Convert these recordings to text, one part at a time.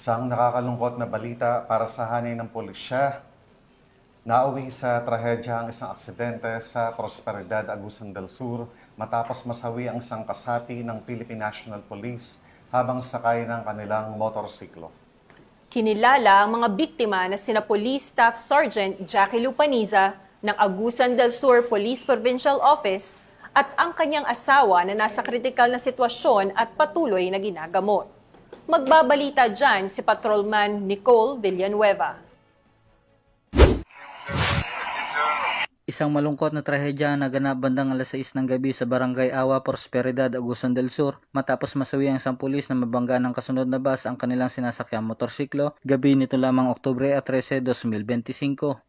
Isang nakakalungkot na balita para sa hanay ng pulisya. Nauwi sa trahedya ang isang aksidente sa Prosperidad, Agusan del Sur matapos masawi ang isang kasapi ng Philippine National Police habang sakay ng kanilang motorsiklo. Kinilala ang mga biktima na sina Police Staff Sergeant Jackie Lupaniza ng Agusan del Sur Police Provincial Office at ang kanyang asawa na nasa kritikal na sitwasyon at patuloy na ginagamot. Magbabalita dyan si Patrolman Nicole Villanueva. Isang malungkot na trahedya na ganap bandang alas 6 ng gabi sa Barangay Awa, Prosperidad, Agusan del Sur matapos masawi ang isang pulis na mabangga ng kasunod na bus ang kanilang sinasakyang motorsiklo gabi nito lamang Oktubre 13, 2025.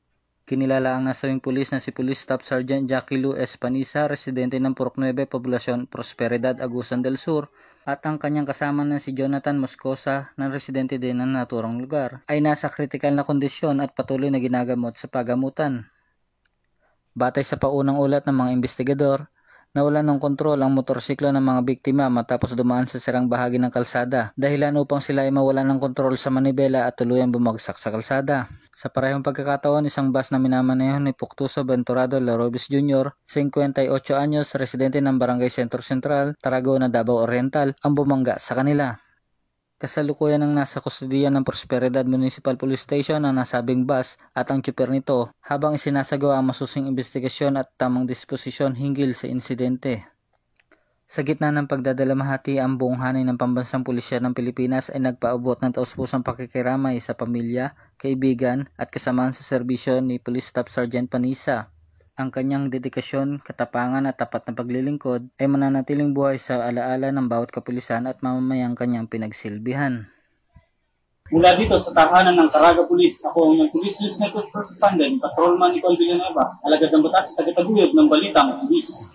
Kinilala ang nasawing pulis na si Police Staff Sergeant Jackie Lu Espanisa, residente ng Purok 9, Poblasyon Prosperidad, Agusan del Sur, at ang kanyang kasama na si Jonathan Moscosa na residente din ng naturang lugar ay nasa kritikal na kondisyon at patuloy na ginagamot sa pagamutan. Batay sa paunang ulat ng mga investigador, nawalan ng kontrol ang motorsiklo ng mga biktima matapos dumaan sa sirang bahagi ng kalsada, dahilan upang sila ay mawalan ng kontrol sa manibela at tuluyang bumagsak sa kalsada. Sa parehong pagkakataon, isang bus na minamaneho ni Puctuso Venturado Larobis Jr., 58 anyos, residente ng Barangay Sentro Central, Tarragona, Davao Oriental, ang bumangga sa kanila. Kasalukuyan ang nasa kustudiya ng Prosperidad Municipal Police Station ang nasabing bus at ang tsuper nito habang isinasagawa ang masusing investigasyon at tamang disposisyon hinggil sa insidente. Sa gitna ng pagdadalamhati, ang buong hanay ng Pambansang Pulisya ng Pilipinas ay nagpaabot ng taus-pusang pakikiramay sa pamilya, kaibigan at kasamaan sa serbisyo ni Police Staff Sergeant Panisa. Ang kanyang dedikasyon, katapangan at tapat na paglilingkod ay mananatiling buhay sa alaala ng bawat kapulisan at mamamayang kanyang pinagsilbihan. Mula dito sa tahanan ng Caraga Police, ako ang inyong Police News Network First Standard, Patrolman Nicole Villanueva, alagad ng batas, tagataguyod ng balitang pulis.